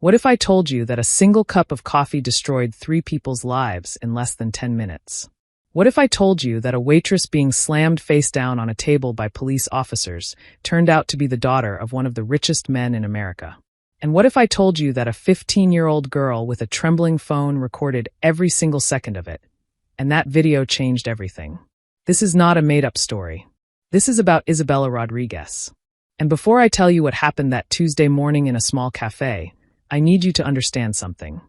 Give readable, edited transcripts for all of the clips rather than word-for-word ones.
What if I told you that a single cup of coffee destroyed 3 people's lives in less than 10 minutes? What if I told you that a waitress being slammed face down on a table by police officers turned out to be the daughter of one of the richest men in America? And what if I told you that a 15-year-old girl with a trembling phone recorded every single second of it, and that video changed everything? This is not a made-up story. This is about Isabella Rodriguez. And before I tell you what happened that Tuesday morning in a small cafe, I need you to understand something.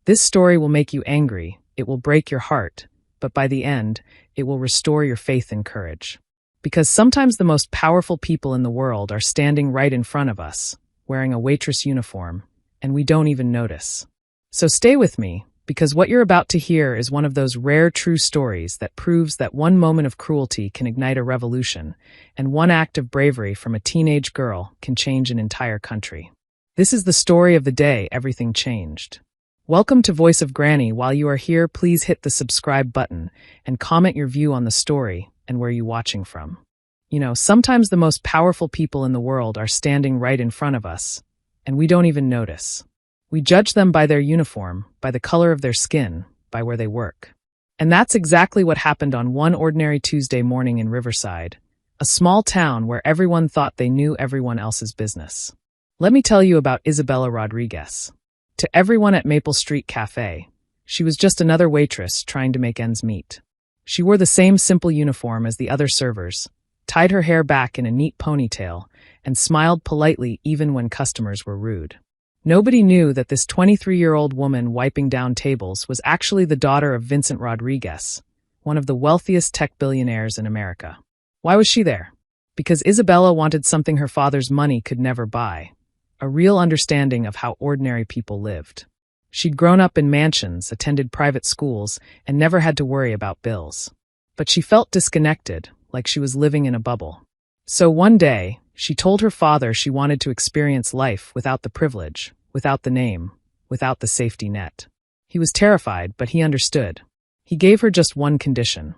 This story will make you angry, it will break your heart, but by the end, it will restore your faith and courage. Because sometimes the most powerful people in the world are standing right in front of us, wearing a waitress uniform, and we don't even notice. So stay with me, because what you're about to hear is one of those rare true stories that proves that one moment of cruelty can ignite a revolution, and one act of bravery from a teenage girl can change an entire country. This is the story of the day everything changed. Welcome to Voice of Granny. While you are here, please hit the subscribe button and comment your view on the story and where you're watching from. You know, sometimes the most powerful people in the world are standing right in front of us, and we don't even notice. We judge them by their uniform, by the color of their skin, by where they work. And that's exactly what happened on one ordinary Tuesday morning in Riverside, a small town where everyone thought they knew everyone else's business. Let me tell you about Isabella Rodriguez. To everyone at Maple Street Cafe, she was just another waitress trying to make ends meet. She wore the same simple uniform as the other servers, tied her hair back in a neat ponytail, and smiled politely even when customers were rude. Nobody knew that this 23-year-old woman wiping down tables was actually the daughter of Vincent Rodriguez, one of the wealthiest tech billionaires in America. Why was she there? Because Isabella wanted something her father's money could never buy. A real understanding of how ordinary people lived. She'd grown up in mansions, attended private schools, and never had to worry about bills. But she felt disconnected, like she was living in a bubble. So one day, she told her father she wanted to experience life without the privilege, without the name, without the safety net. He was terrified, but he understood. He gave her just one condition.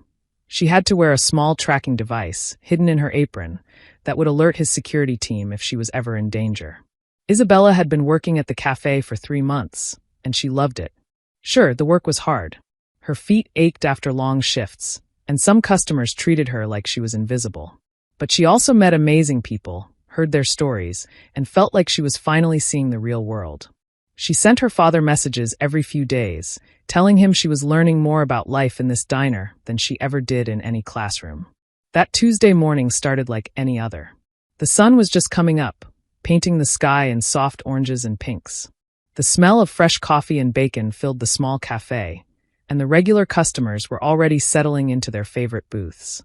She had to wear a small tracking device, hidden in her apron, that would alert his security team if she was ever in danger. Isabella had been working at the cafe for 3 months, and she loved it. Sure, the work was hard. Her feet ached after long shifts, and some customers treated her like she was invisible. But she also met amazing people, heard their stories, and felt like she was finally seeing the real world. She sent her father messages every few days, telling him she was learning more about life in this diner than she ever did in any classroom. That Tuesday morning started like any other. The sun was just coming up, painting the sky in soft oranges and pinks. The smell of fresh coffee and bacon filled the small cafe, and the regular customers were already settling into their favorite booths.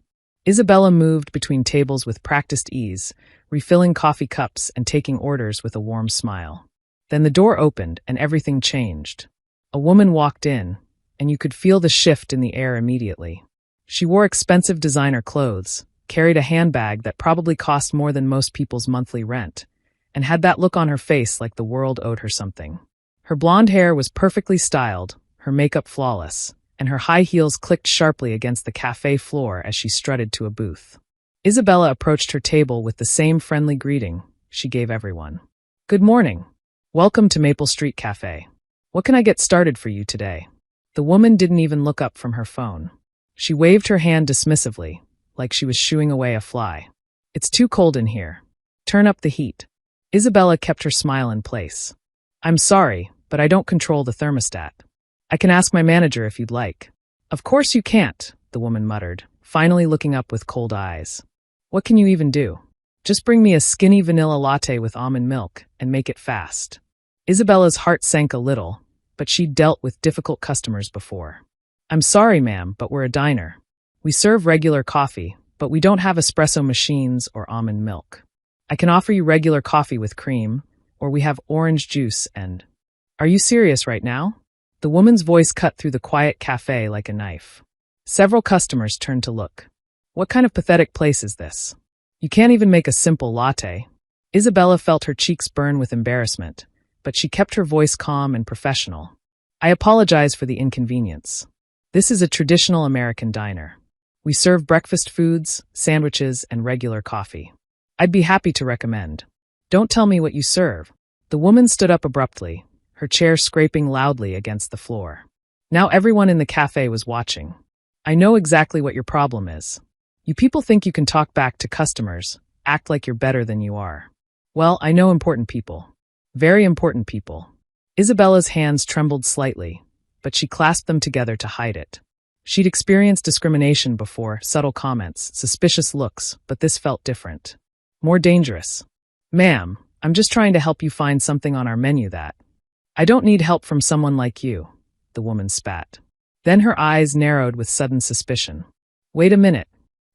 Isabella moved between tables with practiced ease, refilling coffee cups and taking orders with a warm smile. Then the door opened and everything changed. A woman walked in, and you could feel the shift in the air immediately. She wore expensive designer clothes, carried a handbag that probably cost more than most people's monthly rent, and had that look on her face like the world owed her something. Her blonde hair was perfectly styled, her makeup flawless, and her high heels clicked sharply against the cafe floor as she strutted to a booth. Isabella approached her table with the same friendly greeting she gave everyone. "Good morning. Welcome to Maple Street Cafe. What can I get started for you today?" The woman didn't even look up from her phone. She waved her hand dismissively, like she was shooing away a fly. "It's too cold in here. Turn up the heat." Isabella kept her smile in place. "I'm sorry, but I don't control the thermostat. I can ask my manager if you'd like." "Of course you can't," the woman muttered, finally looking up with cold eyes. "What can you even do? Just bring me a skinny vanilla latte with almond milk and make it fast." Isabella's heart sank a little, but she'd dealt with difficult customers before. "I'm sorry, ma'am, but we're a diner. We serve regular coffee, but we don't have espresso machines or almond milk. I can offer you regular coffee with cream, or we have orange juice and—" "Are you serious right now?" The woman's voice cut through the quiet cafe like a knife. Several customers turned to look. What kind of pathetic place is this? You can't even make a simple latte. Isabella felt her cheeks burn with embarrassment, but she kept her voice calm and professional. "I apologize for the inconvenience. This is a traditional American diner. We serve breakfast foods, sandwiches, and regular coffee. I'd be happy to recommend." "Don't tell me what you serve." The woman stood up abruptly, her chair scraping loudly against the floor. Now everyone in the cafe was watching. I know exactly what your problem is. You people think you can talk back to customers, act like you're better than you are. Well, I know important people. Very important people. Isabella's hands trembled slightly, but she clasped them together to hide it. She'd experienced discrimination before, subtle comments, suspicious looks, but this felt different. More dangerous. Ma'am, I'm just trying to help you find something on our menu that. I don't need help from someone like you, the woman spat. Then her eyes narrowed with sudden suspicion. Wait a minute.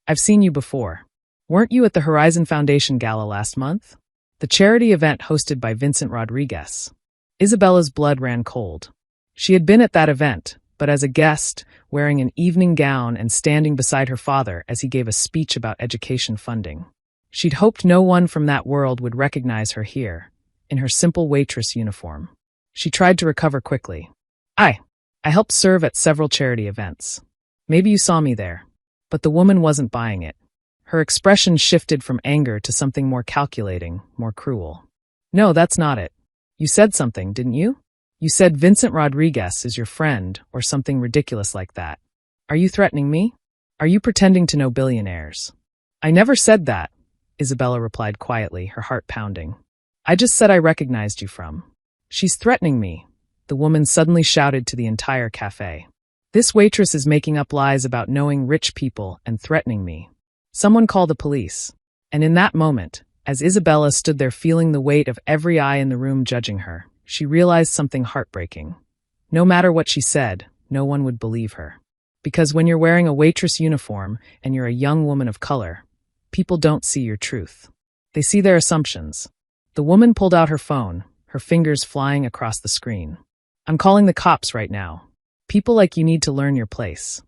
I've seen you before. Weren't you at the Horizon Foundation Gala last month? The charity event hosted by Vincent Rodriguez. Isabella's blood ran cold. She had been at that event, but as a guest, wearing an evening gown and standing beside her father as he gave a speech about education funding. She'd hoped no one from that world would recognize her here, in her simple waitress uniform. She tried to recover quickly. I helped serve at several charity events. Maybe you saw me there. But the woman wasn't buying it. Her expression shifted from anger to something more calculating, more cruel. No, that's not it. You said something, didn't you? You said Vincent Rodriguez is your friend, or something ridiculous like that. Are you threatening me? Are you pretending to know billionaires? I never said that, Isabella replied quietly, her heart pounding. I just said I recognized you from. She's threatening me, the woman suddenly shouted to the entire cafe. This waitress is making up lies about knowing rich people and threatening me. Someone call the police. And in that moment, as Isabella stood there feeling the weight of every eye in the room judging her, she realized something heartbreaking. No matter what she said, no one would believe her. Because when you're wearing a waitress uniform and you're a young woman of color, people don't see your truth. They see their assumptions. The woman pulled out her phone, her fingers flying across the screen. I'm calling the cops right now. People like you need to learn your place.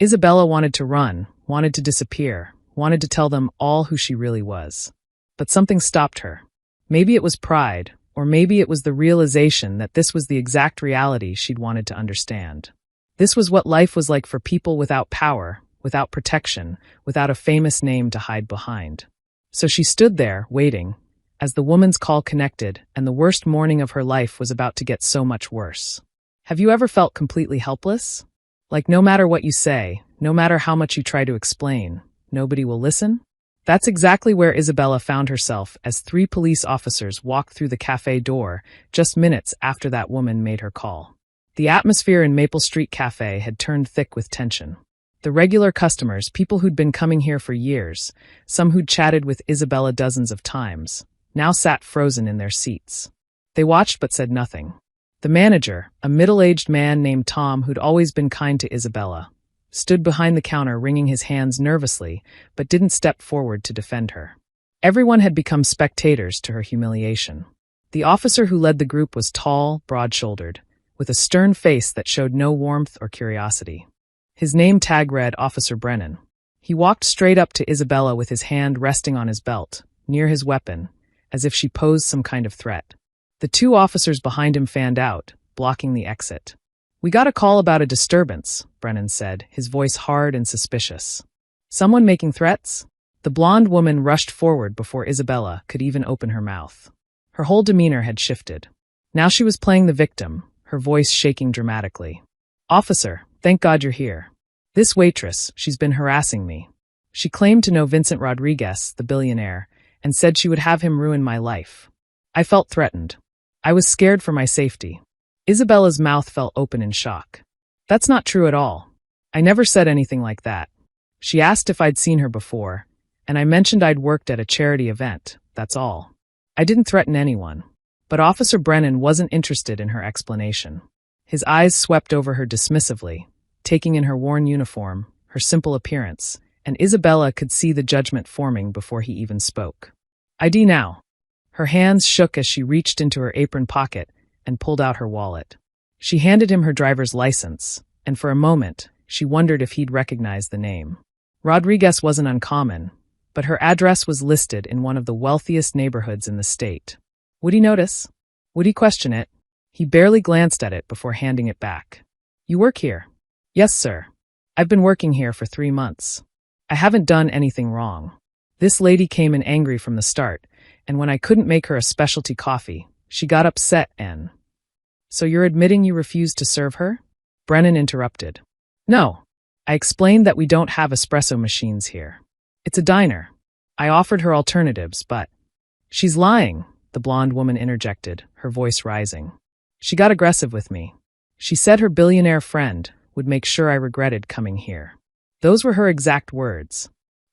Isabella wanted to run, wanted to disappear, wanted to tell them all who she really was. But something stopped her. Maybe it was pride, or maybe it was the realization that this was the exact reality she'd wanted to understand. This was what life was like for people without power, without protection, without a famous name to hide behind. So she stood there, waiting, as the woman's call connected, and the worst morning of her life was about to get so much worse. Have you ever felt completely helpless? Like no matter what you say, no matter how much you try to explain, nobody will listen? That's exactly where Isabella found herself as 3 police officers walked through the cafe door just minutes after that woman made her call. The atmosphere in Maple Street Cafe had turned thick with tension. The regular customers, people who'd been coming here for years, some who'd chatted with Isabella dozens of times, now sat frozen in their seats. They watched but said nothing. The manager, a middle-aged man named Tom who'd always been kind to Isabella, stood behind the counter wringing his hands nervously, but didn't step forward to defend her. Everyone had become spectators to her humiliation. The officer who led the group was tall, broad-shouldered, with a stern face that showed no warmth or curiosity. His name tag read Officer Brennan. He walked straight up to Isabella with his hand resting on his belt, near his weapon, as if she posed some kind of threat. The 2 officers behind him fanned out, blocking the exit. We got a call about a disturbance, Brennan said, his voice hard and suspicious. Someone making threats? The blonde woman rushed forward before Isabella could even open her mouth. Her whole demeanor had shifted. Now she was playing the victim, her voice shaking dramatically. Officer, thank God you're here. This waitress, she's been harassing me. She claimed to know Vincent Rodriguez, the billionaire, and said she would have him ruin my life. I felt threatened. I was scared for my safety. Isabella's mouth fell open in shock. That's not true at all. I never said anything like that. She asked if I'd seen her before, and I mentioned I'd worked at a charity event, that's all. I didn't threaten anyone. But Officer Brennan wasn't interested in her explanation. His eyes swept over her dismissively, taking in her worn uniform, her simple appearance, and Isabella could see the judgment forming before he even spoke. ID now. Her hands shook as she reached into her apron pocket and pulled out her wallet. She handed him her driver's license, and for a moment, she wondered if he'd recognize the name. Rodriguez wasn't uncommon, but her address was listed in one of the wealthiest neighborhoods in the state. Would he notice? Would he question it? He barely glanced at it before handing it back. You work here? Yes, sir. I've been working here for 3 months. I haven't done anything wrong. This lady came in angry from the start, and when I couldn't make her a specialty coffee, She got upset and, "So you're admitting you refused to serve her?" Brennan interrupted. "No. I explained that we don't have espresso machines here. It's a diner. I offered her alternatives, but—" "She's lying," the blonde woman interjected, her voice rising. "She got aggressive with me. She said her billionaire friend would make sure I regretted coming here." Those were her exact words.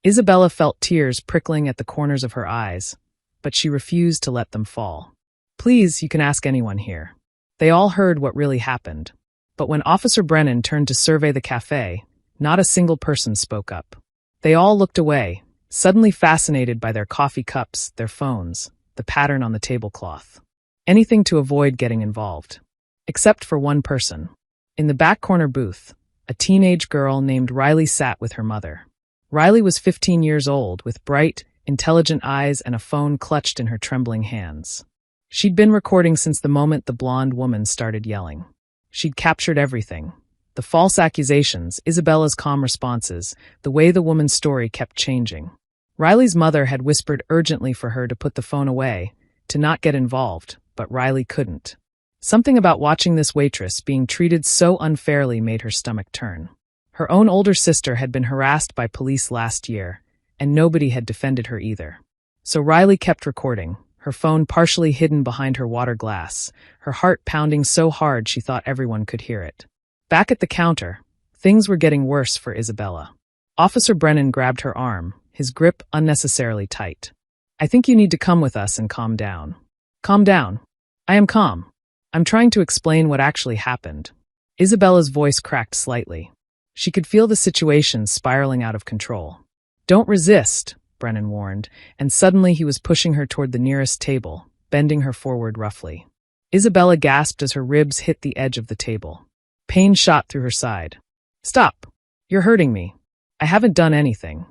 Isabella felt tears prickling at the corners of her eyes, but she refused to let them fall. "Please, you can ask anyone here." They all heard what really happened. But when Officer Brennan turned to survey the cafe, not a single person spoke up. They all looked away, suddenly fascinated by their coffee cups, their phones, the pattern on the tablecloth. Anything to avoid getting involved. Except for one person. In the back corner booth, a teenage girl named Riley sat with her mother. Riley was 15 years old, with bright, intelligent eyes and a phone clutched in her trembling hands. She'd been recording since the moment the blonde woman started yelling. She'd captured everything. The false accusations, Isabella's calm responses, the way the woman's story kept changing. Riley's mother had whispered urgently for her to put the phone away, to not get involved, but Riley couldn't. Something about watching this waitress being treated so unfairly made her stomach turn. Her own older sister had been harassed by police last year, and nobody had defended her either. So Riley kept recording, her phone partially hidden behind her water glass, her heart pounding so hard she thought everyone could hear it. Back at the counter, things were getting worse for Isabella. Officer Brennan grabbed her arm, his grip unnecessarily tight. "I think you need to come with us and calm down." "Calm down. I am calm. I'm trying to explain what actually happened." Isabella's voice cracked slightly. She could feel the situation spiraling out of control. "Don't resist," Brennan warned, and suddenly he was pushing her toward the nearest table, bending her forward roughly. Isabella gasped as her ribs hit the edge of the table. Pain shot through her side. "Stop. You're hurting me. I haven't done anything."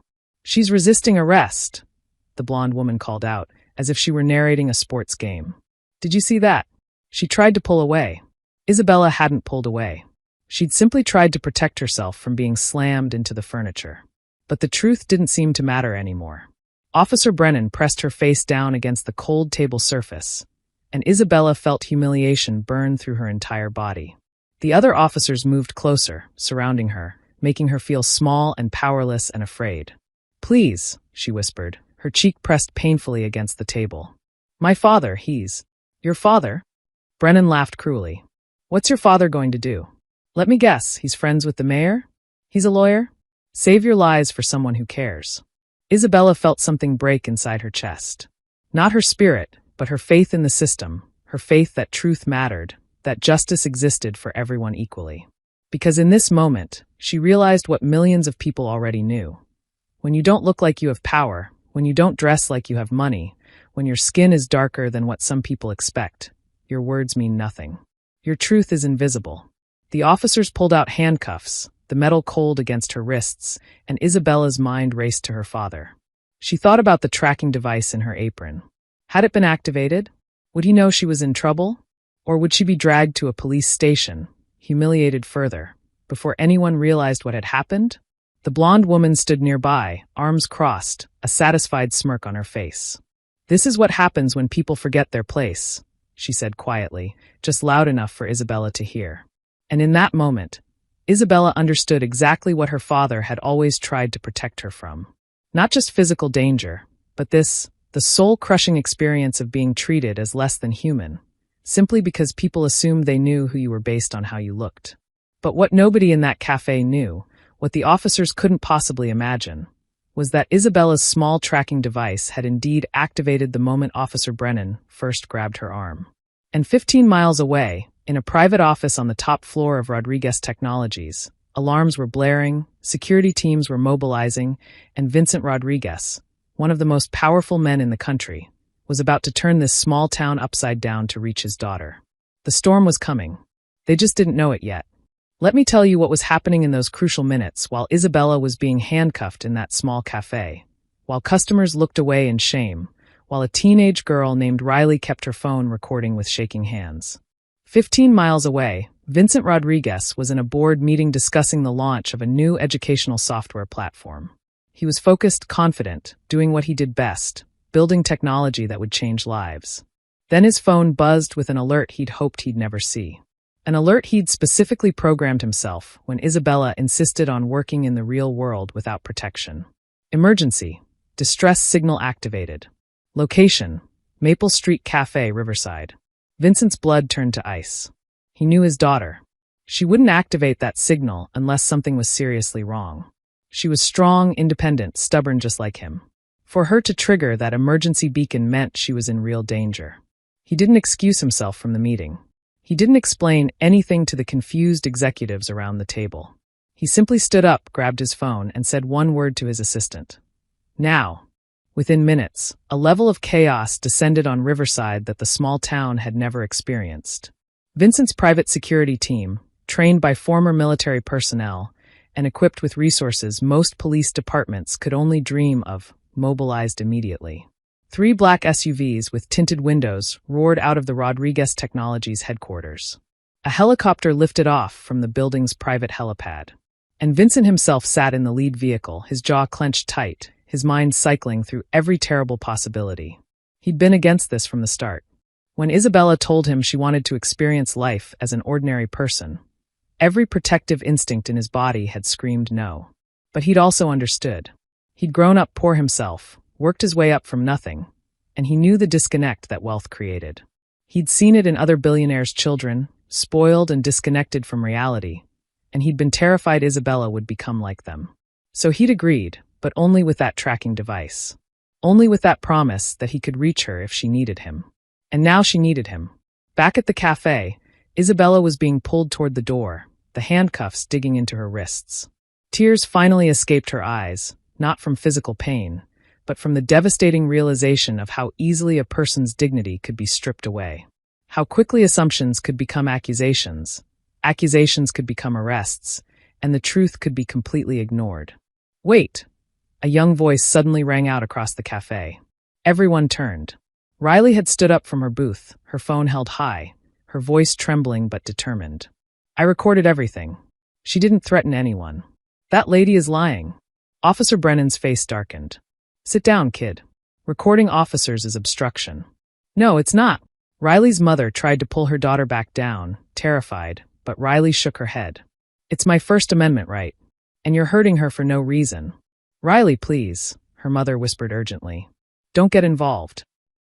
"She's resisting arrest," the blonde woman called out, as if she were narrating a sports game. "Did you see that? She tried to pull away." Isabella hadn't pulled away. She'd simply tried to protect herself from being slammed into the furniture. But the truth didn't seem to matter anymore. Officer Brennan pressed her face down against the cold table surface, and Isabella felt humiliation burn through her entire body. The other officers moved closer, surrounding her, making her feel small and powerless and afraid. "Please," she whispered, her cheek pressed painfully against the table. "My father, he's—" "Your father?" Brennan laughed cruelly. "What's your father going to do? Let me guess, he's friends with the mayor? He's a lawyer? Save your lies for someone who cares." Isabella felt something break inside her chest. Not her spirit, but her faith in the system, her faith that truth mattered, that justice existed for everyone equally. Because in this moment, she realized what millions of people already knew. When you don't look like you have power, when you don't dress like you have money, when your skin is darker than what some people expect, your words mean nothing. Your truth is invisible. The officers pulled out handcuffs, the metal cold against her wrists, and Isabella's mind raced to her father. She thought about the tracking device in her apron. Had it been activated? Would he know she was in trouble? Or would she be dragged to a police station, humiliated further, before anyone realized what had happened? The blonde woman stood nearby, arms crossed, a satisfied smirk on her face. "This is what happens when people forget their place," she said quietly, just loud enough for Isabella to hear. And in that moment, Isabella understood exactly what her father had always tried to protect her from. Not just physical danger, but the soul-crushing experience of being treated as less than human, simply because people assumed they knew who you were based on how you looked. But what nobody in that cafe knew, what the officers couldn't possibly imagine, was that Isabella's small tracking device had indeed activated the moment Officer Brennan first grabbed her arm. And 15 miles away, in a private office on the top floor of Rodriguez Technologies, alarms were blaring, security teams were mobilizing, and Vincent Rodriguez, one of the most powerful men in the country, was about to turn this small town upside down to reach his daughter. The storm was coming. They just didn't know it yet. Let me tell you what was happening in those crucial minutes while Isabella was being handcuffed in that small cafe, while customers looked away in shame, while a teenage girl named Riley kept her phone recording with shaking hands. 15 miles away, Vincent Rodriguez was in a board meeting discussing the launch of a new educational software platform. He was focused, confident, doing what he did best, building technology that would change lives. Then his phone buzzed with an alert he'd hoped he'd never see. An alert he'd specifically programmed himself when Isabella insisted on working in the real world without protection. Emergency. Distress signal activated. Location. Maple Street Cafe, Riverside. Vincent's blood turned to ice. He knew his daughter. She wouldn't activate that signal unless something was seriously wrong. She was strong, independent, stubborn just like him. For her to trigger that emergency beacon meant she was in real danger. He didn't excuse himself from the meeting. He didn't explain anything to the confused executives around the table. He simply stood up, grabbed his phone, and said one word to his assistant. Now. Within minutes, a level of chaos descended on Riverside that the small town had never experienced. Vincent's private security team, trained by former military personnel and equipped with resources most police departments could only dream of, mobilized immediately. 3 black SUVs with tinted windows roared out of the Rodriguez Technologies headquarters. A helicopter lifted off from the building's private helipad. And Vincent himself sat in the lead vehicle, his jaw clenched tight, his mind cycling through every terrible possibility. He'd been against this from the start. When Isabella told him she wanted to experience life as an ordinary person, every protective instinct in his body had screamed no. But he'd also understood. He'd grown up poor himself, worked his way up from nothing, and he knew the disconnect that wealth created. He'd seen it in other billionaires' children, spoiled and disconnected from reality, and he'd been terrified Isabella would become like them. So he'd agreed, but only with that tracking device. Only with that promise that he could reach her if she needed him. And now she needed him. Back at the cafe, Isabella was being pulled toward the door, the handcuffs digging into her wrists. Tears finally escaped her eyes, not from physical pain, but from the devastating realization of how easily a person's dignity could be stripped away. How quickly assumptions could become accusations, accusations could become arrests, and the truth could be completely ignored. Wait! A young voice suddenly rang out across the cafe. Everyone turned. Riley had stood up from her booth, her phone held high, her voice trembling but determined. I recorded everything. She didn't threaten anyone. That lady is lying. Officer Brennan's face darkened. Sit down, kid. Recording officers is obstruction. No, it's not. Riley's mother tried to pull her daughter back down, terrified, but Riley shook her head. It's my First Amendment right. And you're hurting her for no reason. Riley, please, her mother whispered urgently. Don't get involved.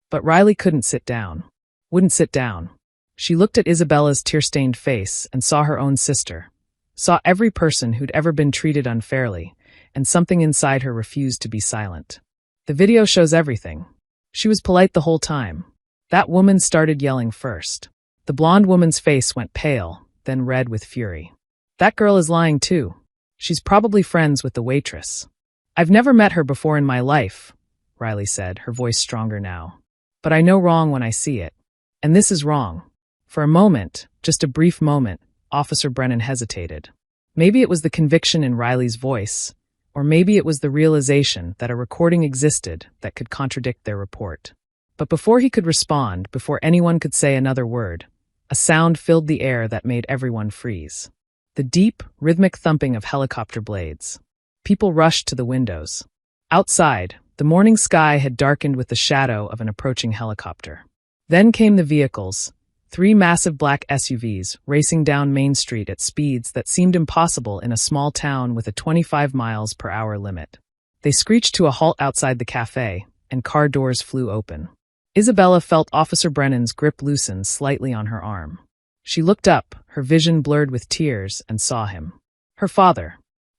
But Riley couldn't sit down. Wouldn't sit down. She looked at Isabella's tear-stained face and saw her own sister. Saw every person who'd ever been treated unfairly, and something inside her refused to be silent. The video shows everything. She was polite the whole time. That woman started yelling first. The blonde woman's face went pale, then red with fury. That girl is lying too. She's probably friends with the waitress. I've never met her before in my life, Riley said, her voice stronger now. But I know wrong when I see it. And this is wrong. For a moment, just a brief moment, Officer Brennan hesitated. Maybe it was the conviction in Riley's voice, or maybe it was the realization that a recording existed that could contradict their report. But before he could respond, before anyone could say another word, a sound filled the air that made everyone freeze. The deep, rhythmic thumping of helicopter blades. People rushed to the windows. Outside, the morning sky had darkened with the shadow of an approaching helicopter. Then came the vehicles, 3 massive black SUVs racing down Main Street at speeds that seemed impossible in a small town with a 25 miles per hour limit. They screeched to a halt outside the cafe, and car doors flew open. Isabella felt Officer Brennan's grip loosen slightly on her arm. She looked up, her vision blurred with tears, and saw him. Her father.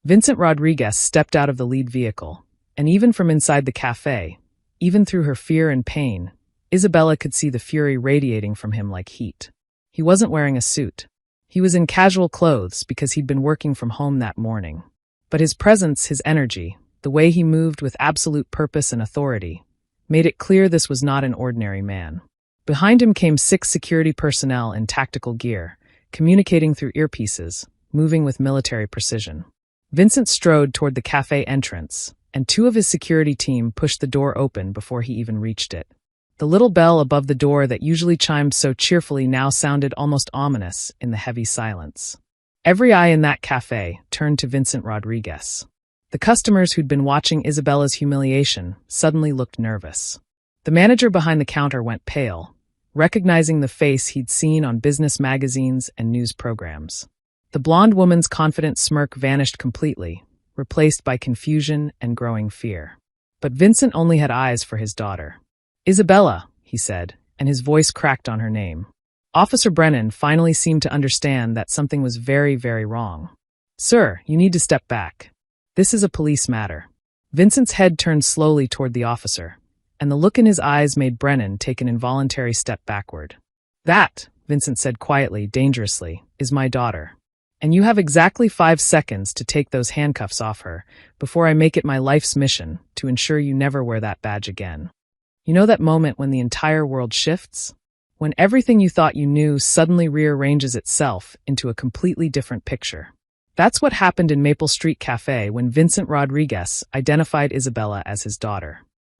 Vincent Rodriguez stepped out of the lead vehicle, and even from inside the cafe, even through her fear and pain, Isabella could see the fury radiating from him like heat. He wasn't wearing a suit. He was in casual clothes because he'd been working from home that morning. But his presence, his energy, the way he moved with absolute purpose and authority, made it clear this was not an ordinary man. Behind him came 6 security personnel in tactical gear, communicating through earpieces, moving with military precision. Vincent strode toward the cafe entrance, and 2 of his security team pushed the door open before he even reached it. The little bell above the door that usually chimed so cheerfully now sounded almost ominous in the heavy silence. Every eye in that cafe turned to Vincent Rodriguez. The customers who'd been watching Isabella's humiliation suddenly looked nervous. The manager behind the counter went pale, recognizing the face he'd seen on business magazines and news programs. The blonde woman's confident smirk vanished completely, replaced by confusion and growing fear. But Vincent only had eyes for his daughter. "Isabella," he said, and his voice cracked on her name. Officer Brennan finally seemed to understand that something was very, very wrong. "Sir, you need to step back. This is a police matter." Vincent's head turned slowly toward the officer, and the look in his eyes made Brennan take an involuntary step backward. "That," Vincent said quietly, dangerously, "is my daughter. And you have exactly 5 seconds to take those handcuffs off her before I make it my life's mission to ensure you never wear that badge again." You know that moment when the entire world shifts? When everything you thought you knew suddenly rearranges itself into a completely different picture. That's what happened in Maple Street Cafe when Vincent Rodriguez identified Isabella as his daughter.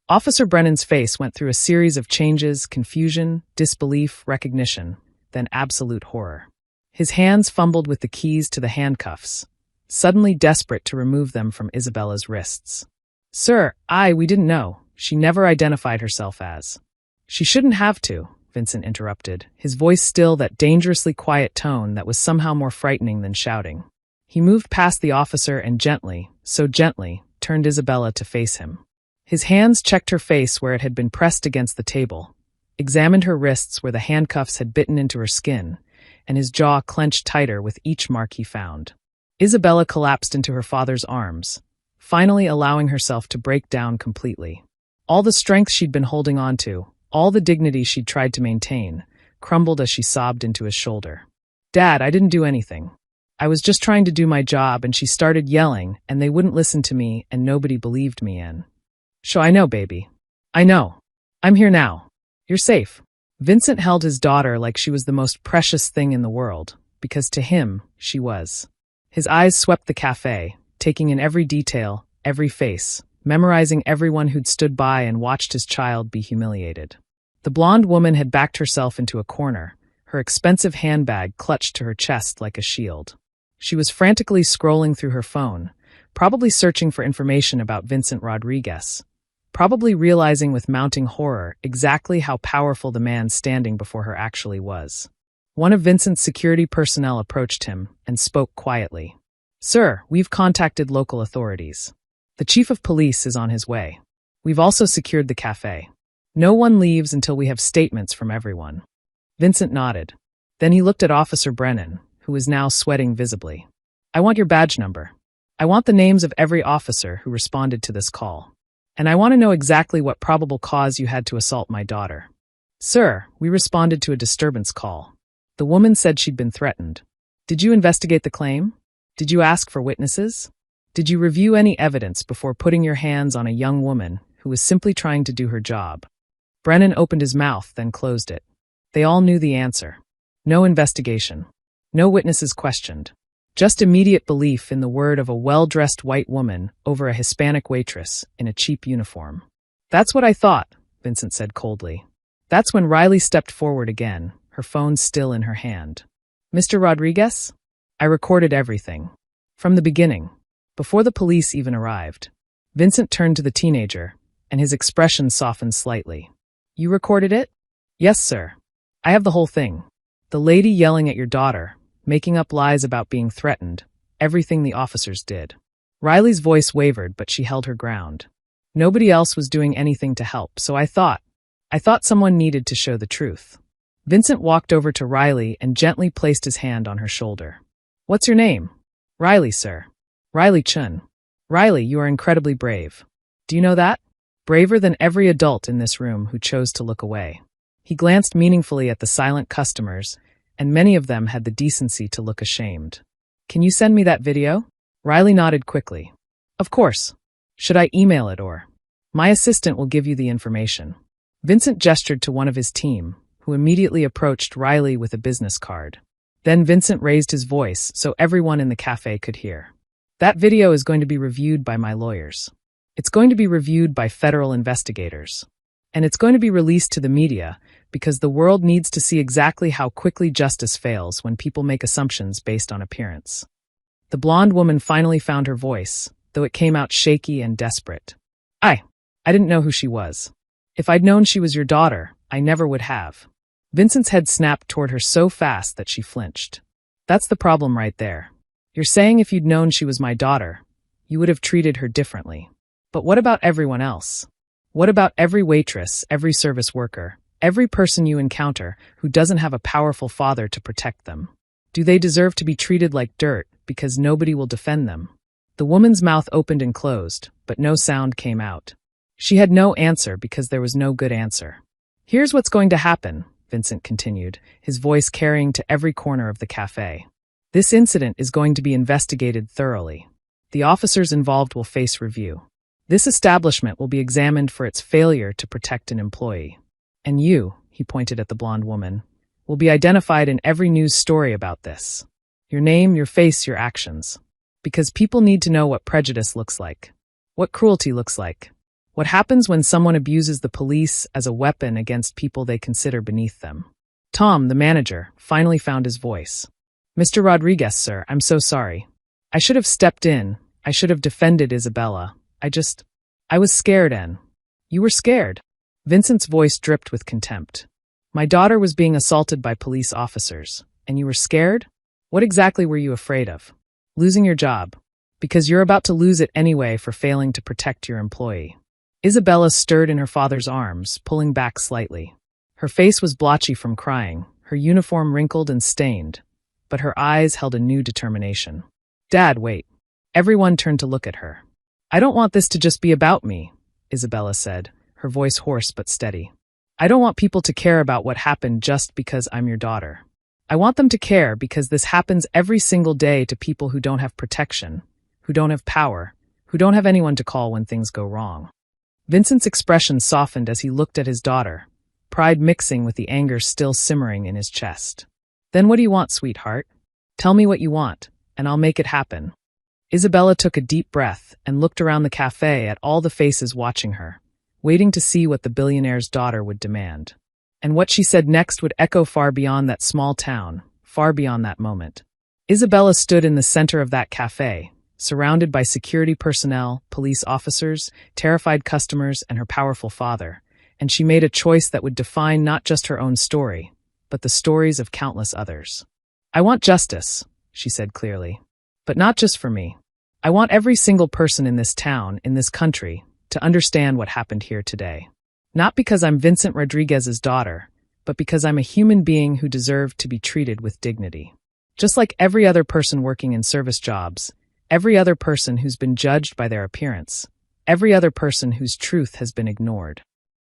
Officer Brennan's face went through a series of changes: confusion, disbelief, recognition, then absolute horror. His hands fumbled with the keys to the handcuffs, suddenly desperate to remove them from Isabella's wrists. "Sir, we didn't know. She never identified herself as." "She shouldn't have to," Vincent interrupted, his voice still that dangerously quiet tone that was somehow more frightening than shouting. He moved past the officer and gently, so gently, turned Isabella to face him. His hands checked her face where it had been pressed against the table, examined her wrists where the handcuffs had bitten into her skin, and his jaw clenched tighter with each mark he found. Isabella collapsed into her father's arms, finally allowing herself to break down completely. All the strength she'd been holding on to, all the dignity she'd tried to maintain, crumbled as she sobbed into his shoulder. "Dad, I didn't do anything. I was just trying to do my job, and she started yelling, and they wouldn't listen to me, and nobody believed me in." "Sure, I know, baby. I know. I'm here now. You're safe." Vincent held his daughter like she was the most precious thing in the world, because to him, she was. His eyes swept the cafe, taking in every detail, every face, memorizing everyone who'd stood by and watched his child be humiliated. The blonde woman had backed herself into a corner, her expensive handbag clutched to her chest like a shield. She was frantically scrolling through her phone, probably searching for information about Vincent Rodriguez, probably realizing with mounting horror exactly how powerful the man standing before her actually was. One of Vincent's security personnel approached him and spoke quietly. "Sir, we've contacted local authorities. The chief of police is on his way. We've also secured the cafe. No one leaves until we have statements from everyone." Vincent nodded. Then he looked at Officer Brennan, who was now sweating visibly. "I want your badge number. I want the names of every officer who responded to this call. And I want to know exactly what probable cause you had to assault my daughter." "Sir, we responded to a disturbance call. The woman said she'd been threatened. Did you investigate the claim? Did you ask for witnesses? Did you review any evidence before putting your hands on a young woman who was simply trying to do her job?" Brennan opened his mouth, then closed it. They all knew the answer. No investigation. No witnesses questioned. Just immediate belief in the word of a well-dressed white woman over a Hispanic waitress in a cheap uniform. "That's what I thought," Vincent said coldly. That's when Riley stepped forward again, her phone still in her hand. "Mr. Rodriguez? I recorded everything. From the beginning. Before the police even arrived." Vincent turned to the teenager, and his expression softened slightly. "You recorded it?" "Yes, sir. I have the whole thing. The lady yelling at your daughter, making up lies about being threatened, everything the officers did." Riley's voice wavered, but she held her ground. "Nobody else was doing anything to help, so I thought someone needed to show the truth." Vincent walked over to Riley and gently placed his hand on her shoulder. "What's your name?" "Riley, sir. Riley Chun." "Riley, you are incredibly brave. Do you know that? Braver than every adult in this room who chose to look away." He glanced meaningfully at the silent customers, and many of them had the decency to look ashamed. "Can you send me that video?" Riley nodded quickly. "Of course. Should I email it or?" "My assistant will give you the information." Vincent gestured to one of his team, who immediately approached Riley with a business card. Then Vincent raised his voice so everyone in the cafe could hear. "That video is going to be reviewed by my lawyers. It's going to be reviewed by federal investigators. And it's going to be released to the media because the world needs to see exactly how quickly justice fails when people make assumptions based on appearance." The blonde woman finally found her voice, though it came out shaky and desperate. I didn't know who she was. If I'd known she was your daughter, I never would have." Vincent's head snapped toward her so fast that she flinched. That's the problem right there. You're saying if you'd known she was my daughter, you would have treated her differently. But what about everyone else? What about every waitress, every service worker, every person you encounter who doesn't have a powerful father to protect them? Do they deserve to be treated like dirt because nobody will defend them? The woman's mouth opened and closed, but no sound came out. She had no answer because there was no good answer. Here's what's going to happen, Vincent continued, his voice carrying to every corner of the cafe. This incident is going to be investigated thoroughly. The officers involved will face review. This establishment will be examined for its failure to protect an employee. And you, he pointed at the blonde woman, will be identified in every news story about this. Your name, your face, your actions. Because people need to know what prejudice looks like, what cruelty looks like, what happens when someone abuses the police as a weapon against people they consider beneath them. Tom, the manager, finally found his voice. Mr. Rodriguez, sir, I'm so sorry. I should have stepped in. I should have defended Isabella. I was scared, Anne. You were scared. Vincent's voice dripped with contempt. My daughter was being assaulted by police officers, and you were scared? What exactly were you afraid of? Losing your job. Because you're about to lose it anyway for failing to protect your employee. Isabella stirred in her father's arms, pulling back slightly. Her face was blotchy from crying, her uniform wrinkled and stained, but her eyes held a new determination. Dad, wait. Everyone turned to look at her. I don't want this to just be about me, Isabella said, her voice hoarse but steady. I don't want people to care about what happened just because I'm your daughter. I want them to care because this happens every single day to people who don't have protection, who don't have power, who don't have anyone to call when things go wrong. Vincent's expression softened as he looked at his daughter, pride mixing with the anger still simmering in his chest. Then what do you want, sweetheart? Tell me what you want, and I'll make it happen. Isabella took a deep breath and looked around the cafe at all the faces watching her, waiting to see what the billionaire's daughter would demand. And what she said next would echo far beyond that small town, far beyond that moment. Isabella stood in the center of that cafe, surrounded by security personnel, police officers, terrified customers, and her powerful father, and she made a choice that would define not just her own story, but the stories of countless others. I want justice, she said clearly. But not just for me. I want every single person in this town, in this country, to understand what happened here today. Not because I'm Vincent Rodriguez's daughter, but because I'm a human being who deserved to be treated with dignity. Just like every other person working in service jobs, every other person who's been judged by their appearance, every other person whose truth has been ignored.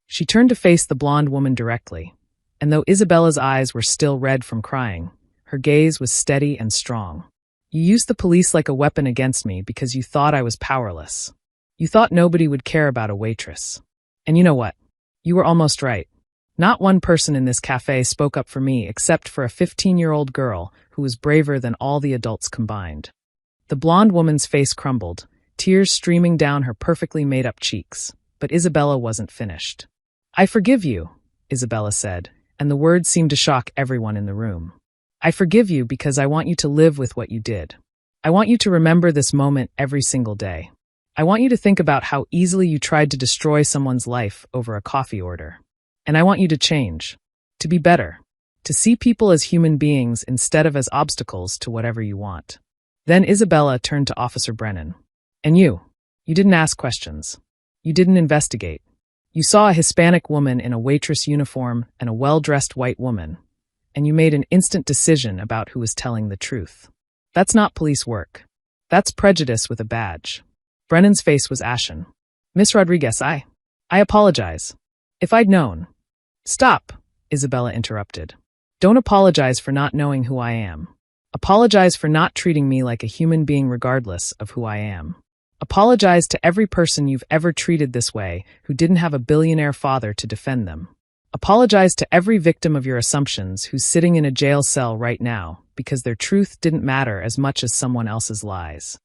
She turned to face the blonde woman directly, and though Isabella's eyes were still red from crying, her gaze was steady and strong. You used the police like a weapon against me because you thought I was powerless. You thought nobody would care about a waitress. And you know what? You were almost right. Not one person in this cafe spoke up for me except for a 15-year-old girl who was braver than all the adults combined. The blonde woman's face crumbled, tears streaming down her perfectly made-up cheeks, but Isabella wasn't finished. I forgive you, Isabella said, and the words seemed to shock everyone in the room. I forgive you because I want you to live with what you did. I want you to remember this moment every single day. I want you to think about how easily you tried to destroy someone's life over a coffee order. And I want you to change, to be better, to see people as human beings instead of as obstacles to whatever you want. Then Isabella turned to Officer Brennan. And you didn't ask questions. You didn't investigate. You saw a Hispanic woman in a waitress uniform and a well-dressed white woman, and you made an instant decision about who was telling the truth. That's not police work. That's prejudice with a badge. Brennan's face was ashen. Miss Rodriguez, I apologize. If I'd known. Stop, Isabella interrupted. Don't apologize for not knowing who I am. Apologize for not treating me like a human being regardless of who I am. Apologize to every person you've ever treated this way who didn't have a billionaire father to defend them. Apologize to every victim of your assumptions who's sitting in a jail cell right now because their truth didn't matter as much as someone else's lies.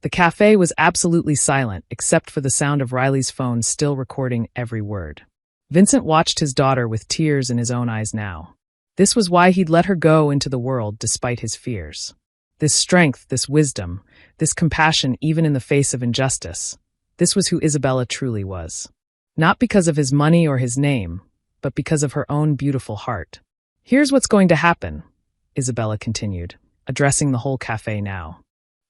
The cafe was absolutely silent except for the sound of Riley's phone still recording every word. Vincent watched his daughter with tears in his own eyes now. This was why he'd let her go into the world despite his fears. This strength, this wisdom, this compassion even in the face of injustice, this was who Isabella truly was. Not because of his money or his name, but because of her own beautiful heart. Here's what's going to happen, Isabella continued, addressing the whole cafe now.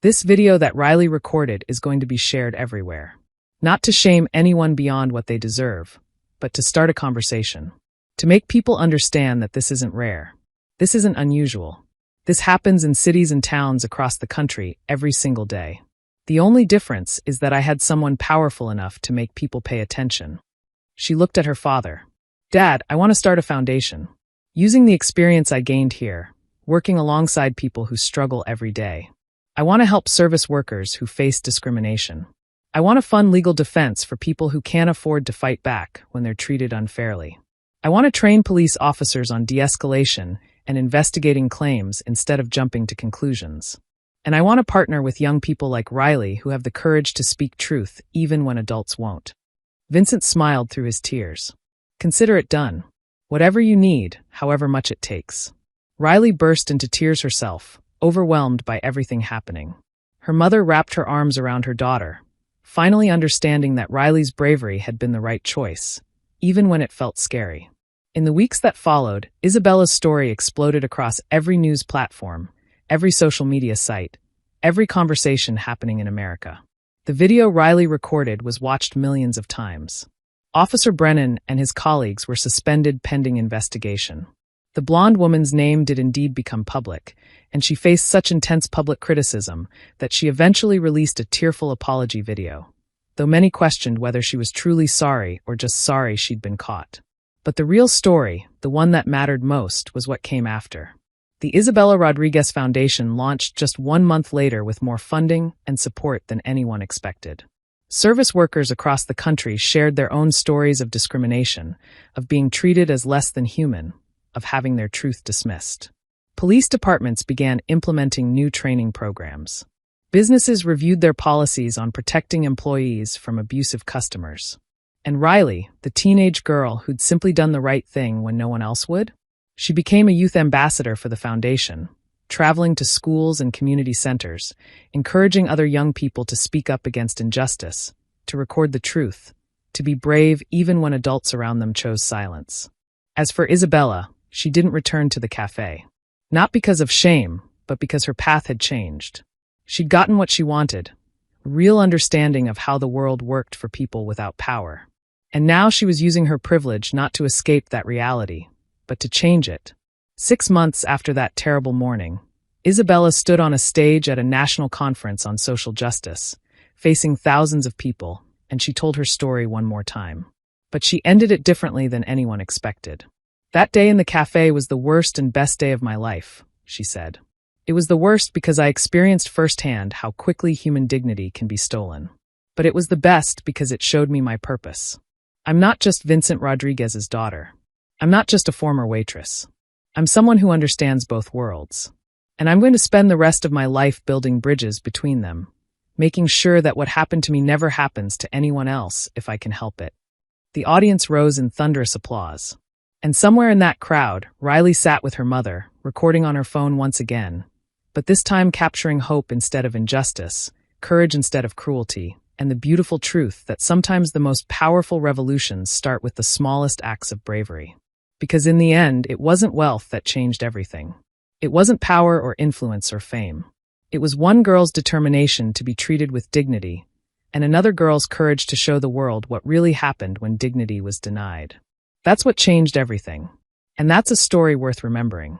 This video that Riley recorded is going to be shared everywhere. Not to shame anyone beyond what they deserve, but to start a conversation. To make people understand that this isn't rare. This isn't unusual. This happens in cities and towns across the country every single day. The only difference is that I had someone powerful enough to make people pay attention. She looked at her father. Dad, I want to start a foundation. Using the experience I gained here, working alongside people who struggle every day. I want to help service workers who face discrimination. I want to fund legal defense for people who can't afford to fight back when they're treated unfairly. I want to train police officers on de-escalation and investigating claims instead of jumping to conclusions. And I want to partner with young people like Riley who have the courage to speak truth even when adults won't. Vincent smiled through his tears. Consider it done. Whatever you need, however much it takes. Riley burst into tears herself, overwhelmed by everything happening. Her mother wrapped her arms around her daughter, finally understanding that Riley's bravery had been the right choice, even when it felt scary. In the weeks that followed, Isabella's story exploded across every news platform, every social media site, every conversation happening in America. The video Riley recorded was watched millions of times. Officer Brennan and his colleagues were suspended pending investigation. The blonde woman's name did indeed become public, and she faced such intense public criticism that she eventually released a tearful apology video, though many questioned whether she was truly sorry or just sorry she'd been caught. But the real story, the one that mattered most, was what came after. The Isabella Rodriguez Foundation launched just 1 month later with more funding and support than anyone expected. Service workers across the country shared their own stories of discrimination, of being treated as less than human, of having their truth dismissed. Police departments began implementing new training programs. Businesses reviewed their policies on protecting employees from abusive customers. And Riley, the teenage girl who'd simply done the right thing when no one else would, she became a youth ambassador for the foundation, traveling to schools and community centers, encouraging other young people to speak up against injustice, to record the truth, to be brave even when adults around them chose silence. As for Isabella, she didn't return to the cafe. Not because of shame, but because her path had changed. She'd gotten what she wanted, a real understanding of how the world worked for people without power. And now she was using her privilege not to escape that reality, but to change it. 6 months after that terrible morning, Isabella stood on a stage at a national conference on social justice, facing thousands of people, and she told her story one more time. But she ended it differently than anyone expected. That day in the cafe was the worst and best day of my life, she said. It was the worst because I experienced firsthand how quickly human dignity can be stolen. But it was the best because it showed me my purpose. I'm not just Vincent Rodriguez's daughter. I'm not just a former waitress. I'm someone who understands both worlds. And I'm going to spend the rest of my life building bridges between them, making sure that what happened to me never happens to anyone else if I can help it. The audience rose in thunderous applause. And somewhere in that crowd, Riley sat with her mother, recording on her phone once again, but this time capturing hope instead of injustice, courage instead of cruelty, and the beautiful truth that sometimes the most powerful revolutions start with the smallest acts of bravery. Because in the end, it wasn't wealth that changed everything. It wasn't power or influence or fame. It was one girl's determination to be treated with dignity, and another girl's courage to show the world what really happened when dignity was denied. That's what changed everything. And that's a story worth remembering.